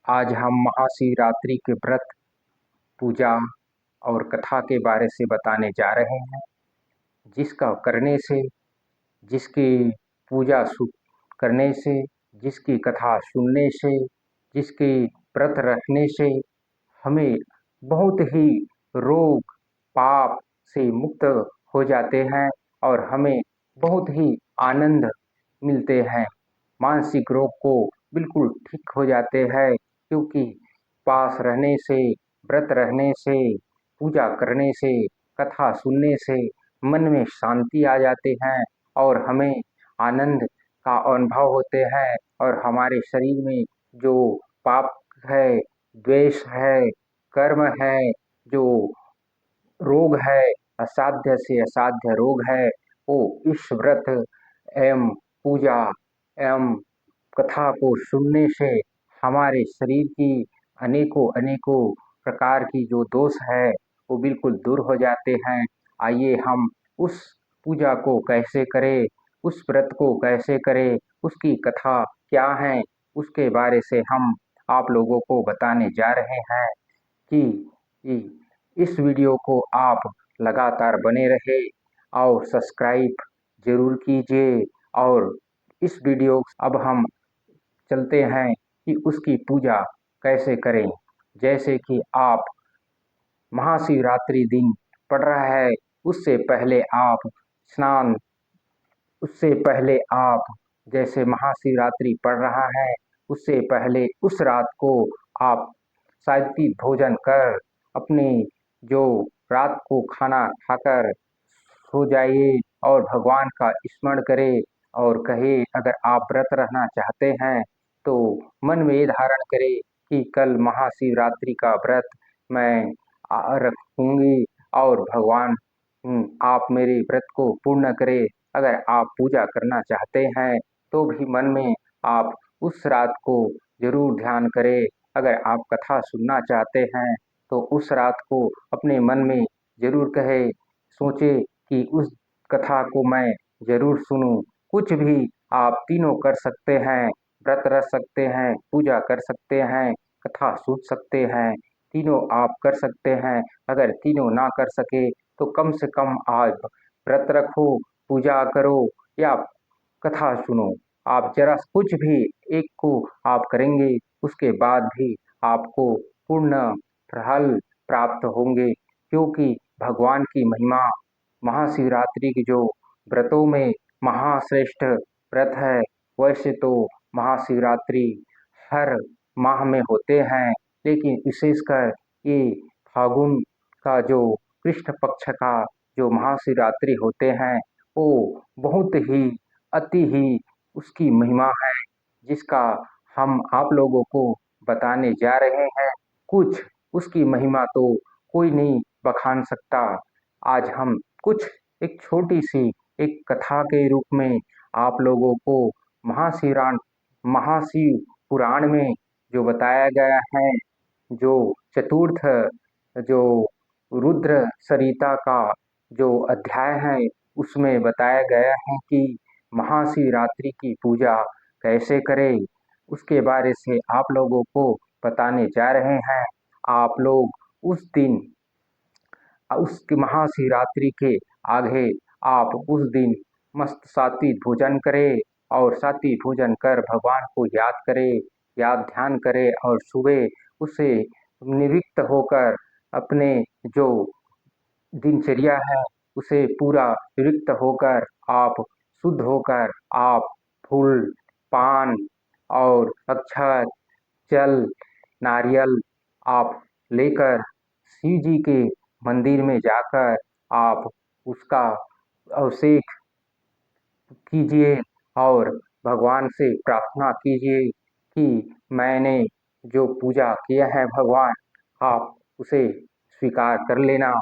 आज हम महाशिवरात्रि के व्रत, पूजा और कथा के बारे से बताने जा रहे हैं, जिसका करने से, जिसकी पूजा करने से, जिसकी कथा सुनने से, जिसकी व्रत रखने से हमें बहुत ही रोग, पाप से मुक्त हो जाते हैं और हमें बहुत ही आनंद मिलते हैं। मानसिक रोग को बिल्कुल ठीक हो जाते हैं, क्योंकि पास रहने से, व्रत रहने से, पूजा करने से, कथा सुनने से मन में शांति आ जाते हैं और हमें आनंद का अनुभव होते हैं और हमारे शरीर में जो पाप है, द्वेष है, कर्म है, जो रोग है, असाध्य से असाध्य रोग है, वो इस व्रत एवं पूजा एवं कथा को सुनने से हमारे शरीर की अनेकों अनेकों प्रकार की जो दोष है वो बिल्कुल दूर हो जाते हैं। आइए हम उस पूजा को कैसे करें, उस व्रत को कैसे करें, उसकी कथा क्या है, उसके बारे से हम आप लोगों को बताने जा रहे हैं कि इस वीडियो को आप लगातार बने रहे और सब्सक्राइब जरूर कीजिए। और इस वीडियो अब हम चलते हैं कि उसकी पूजा कैसे करें। जैसे कि आप महाशिवरात्रि दिन पड़ रहा है, उससे पहले आप स्नान, उससे पहले आप जैसे महाशिवरात्रि पड़ रहा है, उससे पहले उस रात को आप सात्विक भोजन कर अपने जो रात को खाना खाकर सो जाइए और भगवान का स्मरण करें और कहे, अगर आप व्रत रहना चाहते हैं तो मन में ये धारण करें कि कल महाशिवरात्रि का व्रत मैं रखूंगी और भगवान आप मेरे व्रत को पूर्ण करें। अगर आप पूजा करना चाहते हैं तो भी मन में आप उस रात को जरूर ध्यान करें। अगर आप कथा सुनना चाहते हैं तो उस रात को अपने मन में जरूर कहे, सोचे कि उस कथा को मैं जरूर सुनूं। कुछ भी आप तीनों कर सकते हैं, व्रत रख सकते हैं, पूजा कर सकते हैं, कथा सुन सकते हैं, तीनों आप कर सकते हैं। अगर तीनों ना कर सके तो कम से कम आप व्रत रखो, पूजा करो या कथा सुनो। आप जरा कुछ भी एक को आप करेंगे, उसके बाद भी आपको पूर्ण फल प्राप्त होंगे, क्योंकि भगवान की महिमा महाशिवरात्रि की जो व्रतों में महाश्रेष्ठ व्रत है। वैसे तो महाशिवरात्रि हर माह में होते हैं, लेकिन विशेषकर ये फागुन का जो कृष्ण पक्ष का जो महाशिवरात्रि होते हैं वो बहुत ही अति ही उसकी महिमा है, जिसका हम आप लोगों को बताने जा रहे हैं। कुछ उसकी महिमा तो कोई नहीं बखान सकता। आज हम कुछ एक छोटी सी एक कथा के रूप में आप लोगों को महाशिव पुराण में जो बताया गया है, जो चतुर्थ जो रुद्र सरिता का जो अध्याय है, उसमें बताया गया है कि महाशिवरात्रि की पूजा कैसे करें, उसके बारे से आप लोगों को बताने जा रहे हैं। आप लोग उस दिन, उस महाशिवरात्रि के आगे आप उस दिन मस्त सात्विक भोजन करें और सात्विक भोजन कर भगवान को याद करें, याद ध्यान करें और सुबह उसे निवृत्त होकर अपने जो दिनचर्या है उसे पूरा निवृत्त होकर आप शुद्ध होकर आप फूल, पान और अक्षत, जल, नारियल आप लेकर शिव जी के मंदिर में जाकर आप उसका अभिषेक कीजिए और भगवान से प्रार्थना कीजिए कि मैंने जो पूजा किया है भगवान, आप उसे स्वीकार कर लेना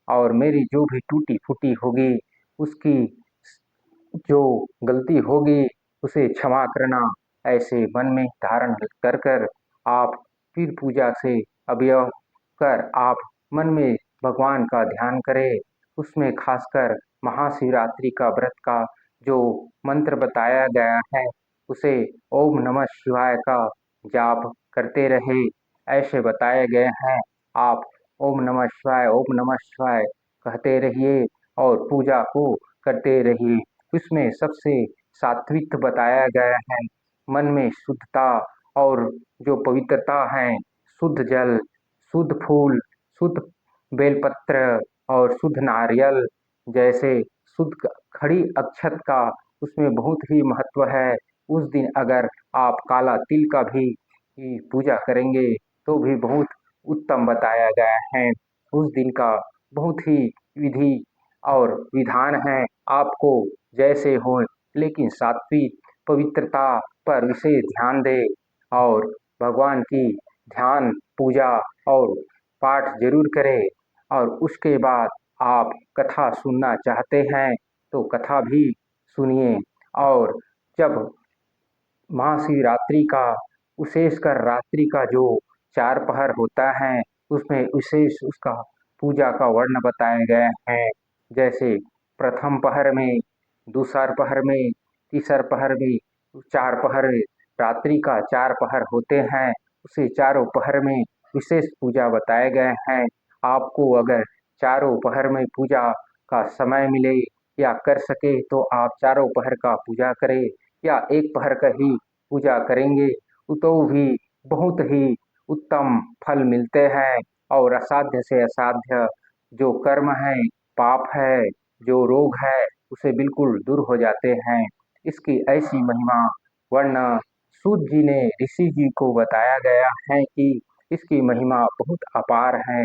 और मेरी जो भी टूटी फूटी होगी, उसकी जो गलती होगी उसे क्षमा करना। ऐसे मन में धारण कर कर आप फिर पूजा से अवयव कर आप मन में भगवान का ध्यान करें। उसमें खासकर महाशिवरात्रि का व्रत का जो मंत्र बताया गया है, उसे ओम नमः शिवाय का जाप करते रहे, ऐसे बताए गए हैं। आप ओम नमः शिवाय कहते रहिए और पूजा को करते रहिए। उसमें सबसे सात्विक बताया गया है। मन में शुद्धता और जो पवित्रता है, शुद्ध जल, शुद्ध फूल, शुद्ध बेलपत्र और शुद्ध नारियल जैसे शुद्ध खड़ी अक्षत का उसमें बहुत ही महत्व है। उस दिन अगर आप काला तिल का भी पूजा करेंगे तो भी बहुत उत्तम बताया गया है। उस दिन का बहुत ही विधि और विधान है। आपको जैसे हो, लेकिन सात्विक पवित्रता पर विशेष ध्यान दें और भगवान की ध्यान पूजा और पाठ जरूर करें। और उसके बाद आप कथा सुनना चाहते हैं तो कथा भी सुनिए। और जब महाशिवरात्रि का विशेषकर रात्रि का जो चार पहर होता है उसमें विशेष उसका पूजा का वर्ण बताए गए हैं। जैसे प्रथम पहर में, दूसरा पहर में, तीसरा पहर में, चार पहर रात्रि का चार पहर होते हैं। उसे चारों पहर में विशेष पूजा बताए गए हैं। आपको अगर चारों पहर में पूजा का समय मिले या कर सके तो आप चारों पहर का पूजा करें या एक पहर का ही पूजा करेंगे तो भी बहुत ही उत्तम फल मिलते हैं। और असाध्य से असाध्य जो कर्म है, पाप है, जो रोग है, उसे बिल्कुल दूर हो जाते हैं। इसकी ऐसी महिमा वर्ण सूत जी ने ऋषि जी को बताया गया है कि इसकी महिमा बहुत अपार है।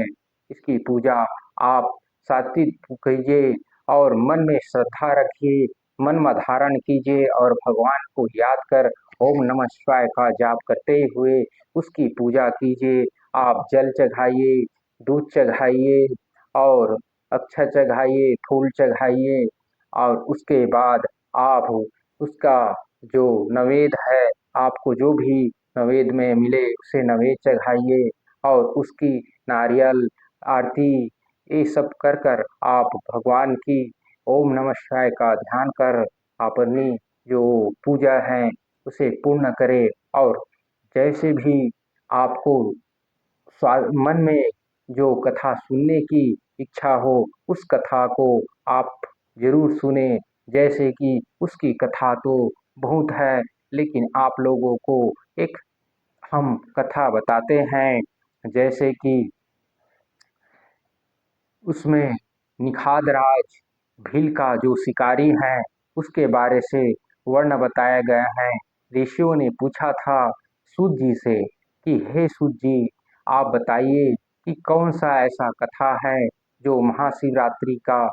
इसकी पूजा आप सात्विक कीजिए और मन में श्रद्धा रखिए, मन में धारण कीजिए और भगवान को याद कर ओम नमः शिवाय का जाप करते हुए उसकी पूजा कीजिए। आप जल चढ़ाइए, दूध चढ़ाइए और अक्षत चढ़ाइए, फूल चढ़ाइए और उसके बाद आप उसका जो नवेद है, आपको जो भी नवेद में मिले उसे नवेद चढ़ाइए और उसकी नारियल आरती ये सब कर कर आप भगवान की ओम नमः शिवाय का ध्यान कर अपनी जो पूजा है उसे पूर्ण करें। और जैसे भी आपको मन में जो कथा सुनने की इच्छा हो उस कथा को आप जरूर सुने। जैसे कि उसकी कथा तो बहुत है, लेकिन आप लोगों को एक हम कथा बताते हैं। जैसे कि उसमें निषाद राज भील का जो शिकारी है उसके बारे से वर्ण बताया गया है। ऋषियों ने पूछा था सूत जी से कि हे सूत जी, आप बताइए कि कौन सा ऐसा कथा है जो महाशिवरात्रि का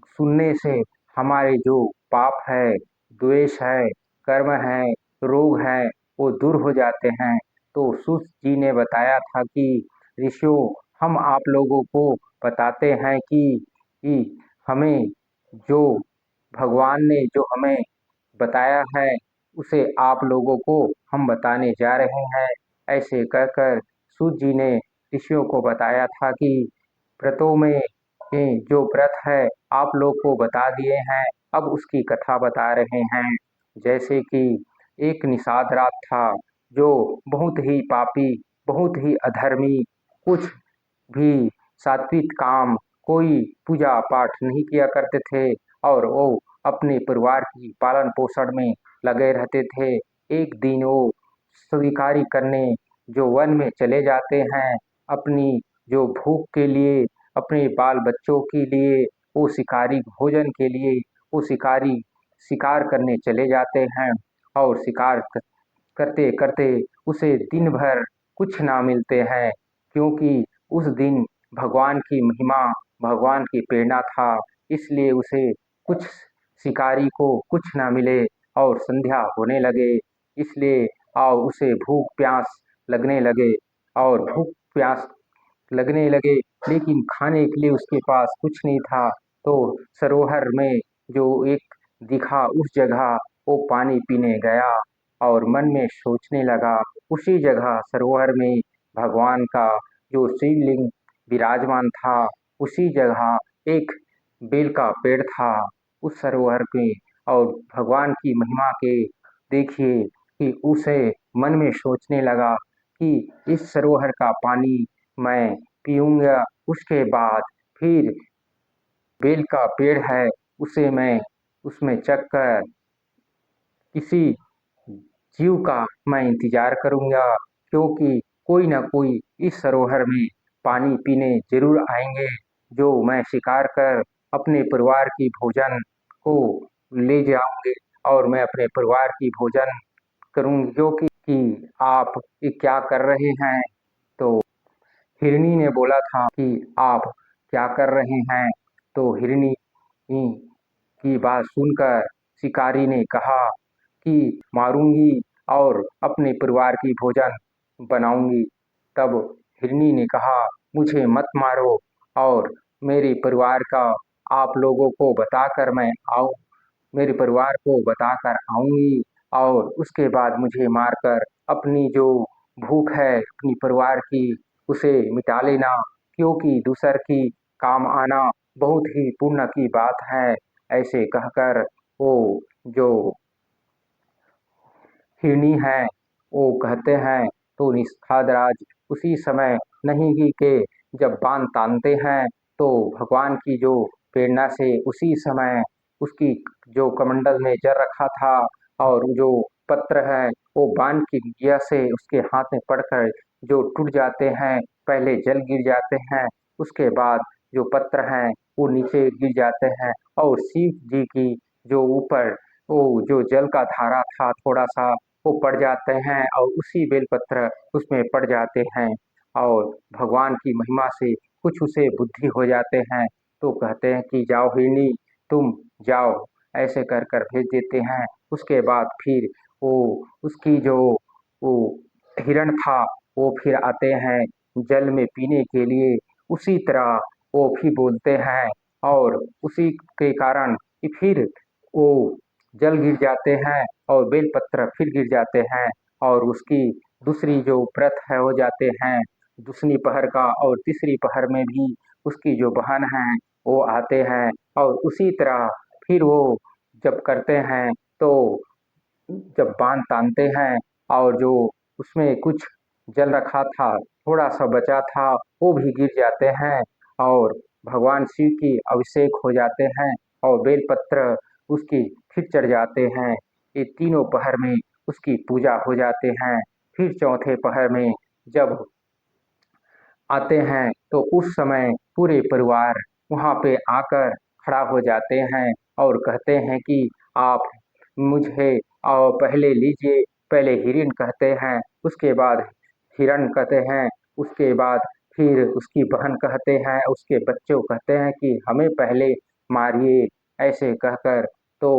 सुनने से हमारे जो पाप है, द्वेष है, कर्म है, रोग है, वो दूर हो जाते हैं। तो सूत जी ने बताया था कि ऋषियों, हम आप लोगों को बताते हैं कि हमें जो भगवान ने जो हमें बताया है उसे आप लोगों को हम बताने जा रहे हैं। ऐसे कहकर सूत जी ने ऋषियों को बताया था कि व्रतों में ये जो व्रत है आप लोग को बता दिए हैं, अब उसकी कथा बता रहे हैं। जैसे कि एक निषाद राज था जो बहुत ही पापी, बहुत ही अधर्मी, कुछ भी सात्विक काम, कोई पूजा पाठ नहीं किया करते थे और वो अपने परिवार की पालन पोषण में लगे रहते थे। एक दिन वो शिकारी करने जो वन में चले जाते हैं, अपनी जो भूख के लिए, अपने बाल बच्चों के लिए, वो शिकारी भोजन के लिए वो शिकारी शिकार करने चले जाते हैं और शिकार करते करते उसे दिन भर कुछ ना मिलते हैं, क्योंकि उस दिन भगवान की महिमा, भगवान की प्रेरणा था, इसलिए उसे कुछ शिकारी को कुछ ना मिले और संध्या होने लगे। इसलिए और उसे भूख प्यास लगने लगे और भूख प्यास लगने लगे, लेकिन खाने के लिए उसके पास कुछ नहीं था। तो सरोवर में जो एक दिखा उस जगह वो पानी पीने गया और मन में सोचने लगा। उसी जगह सरोवर में भगवान का जो शिवलिंग विराजमान था, उसी जगह एक बेल का पेड़ था उस सरोवर में। और भगवान की महिमा के देखिए कि उसे मन में सोचने लगा कि इस सरोवर का पानी मैं पीऊँगा, उसके बाद फिर बेल का पेड़ है, उसे मैं उसमें चढ़कर किसी जीव का मैं इंतज़ार करूँगा, क्योंकि कोई न कोई इस सरोवर में पानी पीने ज़रूर आएँगे, जो मैं शिकार कर अपने परिवार की भोजन को ले जाऊँगी और मैं अपने परिवार की भोजन करूँ, जो कि आप ये क्या कर रहे हैं? तो हिरनी ने बोला था कि आप क्या कर रहे हैं? तो हिरनी की बात सुनकर शिकारी ने कहा कि मारूंगी और अपने परिवार की भोजन बनाऊंगी। तब हिरनी ने कहा, मुझे मत मारो और मेरे परिवार का आप लोगों को बताकर मैं आऊँ मेरे परिवार को बताकर आऊँगी और उसके बाद मुझे मारकर अपनी जो भूख है अपनी परिवार की उसे मिटा लेना, क्योंकि दूसर की काम आना बहुत ही पुण्य की बात है। ऐसे कहकर वो जो हिरनी है वो कहते हैं, तो निषादराज उसी समय नहीं ही के जब बाण तानते हैं तो भगवान की जो प्रेरणा से उसी समय उसकी जो कमंडल में जल रखा था और जो पत्र है वो बाण की क्रिया से उसके हाथ में पड़कर जो टूट जाते हैं, पहले जल गिर जाते हैं, उसके बाद जो पत्र हैं वो नीचे गिर जाते हैं और शिव जी की जो ऊपर वो जो जल का धारा था थोड़ा-सा वो पड़ जाते हैं और उसी बेलपत्र उसमें पड़ जाते हैं और भगवान की महिमा से कुछ उसे बुद्धि हो जाते हैं, तो कहते हैं कि जाओ हिरनी तुम जाओ, ऐसे कर कर भेज देते हैं। उसके बाद फिर वो उसकी जो वो हिरण था वो फिर आते हैं जल में पीने के लिए, उसी तरह वो भी बोलते हैं और उसी के कारण कि फिर वो जल गिर जाते हैं और बेलपत्र फिर गिर जाते हैं और उसकी दूसरी जो व्रत है हो जाते हैं, दूसरी पहर का और तीसरी पहर में भी उसकी जो बहन है वो आते हैं और उसी तरह फिर वो जब करते हैं तो जब बांध तानते हैं और जो उसमें कुछ जल रखा था, थोड़ा-सा बचा था, वो भी गिर जाते हैं और भगवान शिव की अभिषेक हो जाते हैं और बेलपत्र उसकी फिर चढ़ जाते हैं। ये तीनों पहर में उसकी पूजा हो जाते हैं। फिर चौथे पहर में जब आते हैं तो उस समय पूरे परिवार वहाँ पे आकर खड़ा हो जाते हैं और कहते हैं कि आप मुझे पहले लीजिए, पहले हिरण कहते हैं, उसके बाद हिरण कहते हैं, उसके बाद फिर उसकी बहन कहते हैं, उसके बच्चों कहते हैं कि हमें पहले मारिए, ऐसे कहकर तो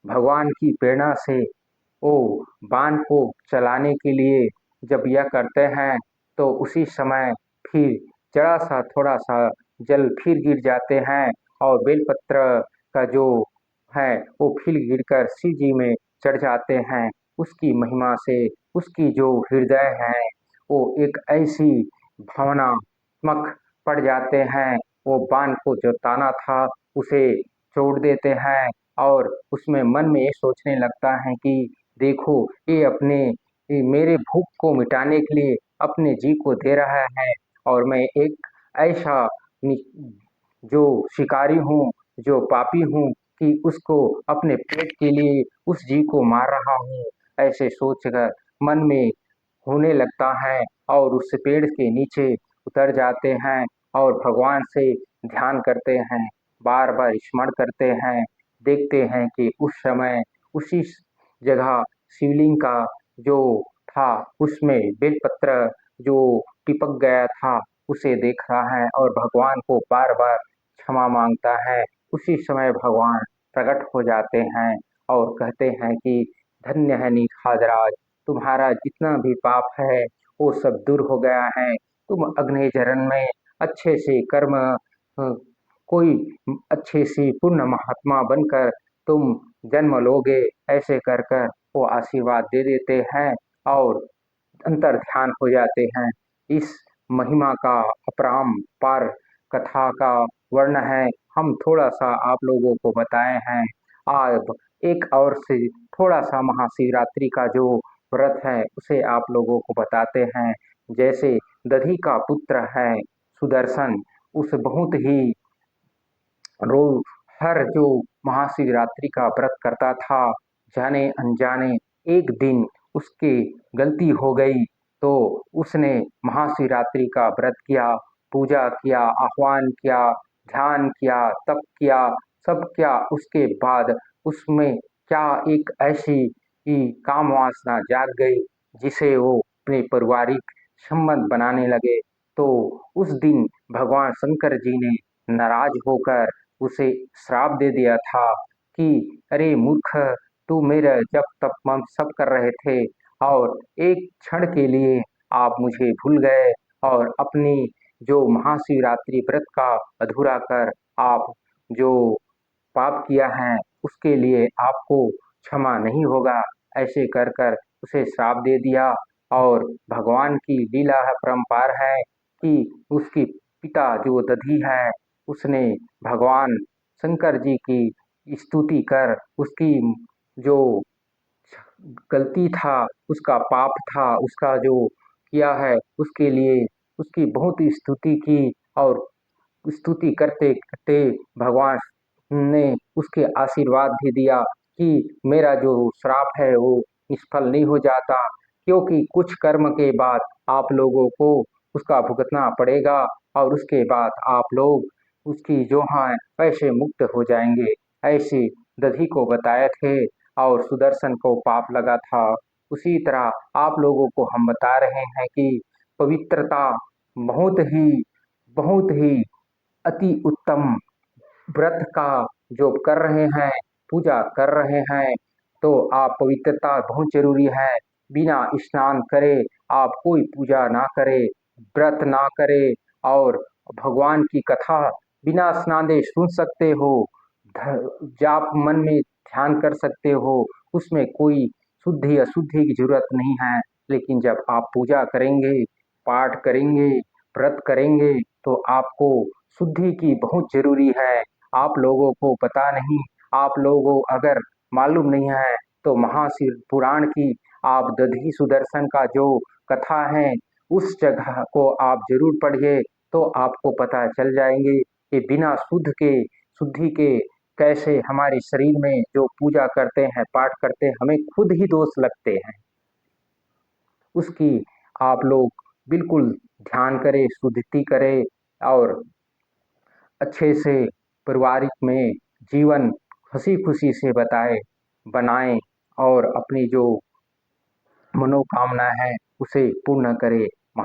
भगवान की प्रेरणा से वो बाण को चलाने के लिए जब यह करते हैं, तो उसी समय फिर ज़रा-सा थोड़ा-सा जल फिर गिर जाते हैं और बेलपत्र का जो है, वो फिर गिरकर शिव जी में चढ़ जाते हैं। उसकी महिमा से उसकी जो हृदय है, वो एक ऐसी भावनात्मक पड़ जाते हैं, वो बाण को जो ताना था, उसे छोड़ देते हैं और उसमें मन में ये सोचने लगता है कि देखो ये मेरे भूख को मिटाने के लिए अपने जी को दे रहा है और मैं एक ऐसा नि जो शिकारी हूँ, जो पापी हूँ कि उसको अपने पेट के लिए उस जीव को मार रहा हूँ। ऐसे सोचकर मन में होने लगता है और उस पेड़ के नीचे उतर जाते हैं और भगवान से ध्यान करते हैं, बार-बार स्मरण करते हैं, देखते हैं कि उस समय उसी जगह शिवलिंग का जो था उसमें बेलपत्र जो चिपक गया था उसे देख रहा है और भगवान को बार-बार क्षमा माँगता है। उसी समय भगवान प्रकट हो जाते हैं और कहते हैं कि धन्य है निषादराज, तुम्हारा जितना भी पाप है वो सब दूर हो गया है। तुम अगले जन्म में अच्छे से कर्म कोई अच्छे से पुण्य महात्मा बनकर तुम जन्म लोगे, ऐसे कर कर वो आशीर्वाद दे देते हैं और अंतर्ध्यान हो जाते हैं। इस महिमा का अपरंपार कथा का वर्ण है, हम थोड़ा-सा आप लोगों को बताए हैं। अब एक और से थोड़ा-सा महाशिवरात्रि का जो व्रत है उसे आप लोगों को बताते हैं। जैसे दधी का पुत्र है सुदर्शन, उस बहुत ही रोज हर जो महाशिवरात्रि का व्रत करता था, जाने अनजाने एक दिन उसकी गलती हो गई तो उसने महाशिवरात्रि का व्रत किया, पूजा किया, आह्वान किया, ध्यान किया, तप किया, सब किया। उसके बाद उसमें क्या एक ऐसी ही काम वासना जाग गई जिसे वो अपने पारिवारिक संबंध बनाने लगे। तो उस दिन भगवान शंकर जी ने नाराज होकर उसे श्राप दे दिया था कि अरे मूर्ख, तू मेरा जप तप हम सब कर रहे थे और एक क्षण के लिए आप मुझे भूल गए और अपनी जो महाशिवरात्रि व्रत का अधूरा कर आप जो पाप किया है उसके लिए आपको क्षमा नहीं होगा। ऐसे कर कर उसे श्राप दे दिया। और भगवान की लीला है, परंपार है कि उसकी पिता जो दधी है उसने भगवान शंकर जी की स्तुति कर उसकी जो गलती था, उसका पाप था, उसका जो किया है उसके लिए उसकी बहुत स्तुति की। और स्तुति करते करते भगवान ने उसके आशीर्वाद भी दिया कि मेरा जो श्राप है वो निष्फल नहीं हो जाता, क्योंकि कुछ कर्म के बाद आप लोगों को उसका भुगतना पड़ेगा और उसके बाद आप लोग उसकी जो हैं पैसे मुक्त हो जाएंगे। ऐसे दधी को बताए थे और सुदर्शन को पाप लगा था। उसी तरह आप लोगों को हम बता रहे हैं कि पवित्रता बहुत ही अति उत्तम व्रत का जो कर रहे हैं, पूजा कर रहे हैं, तो आप पवित्रता बहुत जरूरी है। बिना स्नान करे आप कोई पूजा ना करे, व्रत ना करे और भगवान की कथा बिना स्नाने सुन सकते हो, जाप मन में ध्यान कर सकते हो, उसमें कोई शुद्धि अशुद्धि की जरूरत नहीं है। लेकिन जब आप पूजा करेंगे, पाठ करेंगे, व्रत करेंगे तो आपको शुद्धि की बहुत जरूरी है। आप लोगों को पता नहीं, आप लोगों अगर मालूम नहीं है तो महाशिव पुराण की आप दधी सुदर्शन का जो कथा है उस जगह को आप जरूर पढ़िए, तो आपको पता चल जाएंगे कि बिना शुद्धि के कैसे हमारे शरीर में जो पूजा करते हैं, पाठ करते हैं, हमें खुद ही दोष लगते हैं। उसकी आप लोग बिल्कुल ध्यान करें, शुद्धि करें और अच्छे से पारिवारिक में जीवन हंसी खुशी से बनाएं और अपनी जो मनोकामना है उसे पूर्ण करें।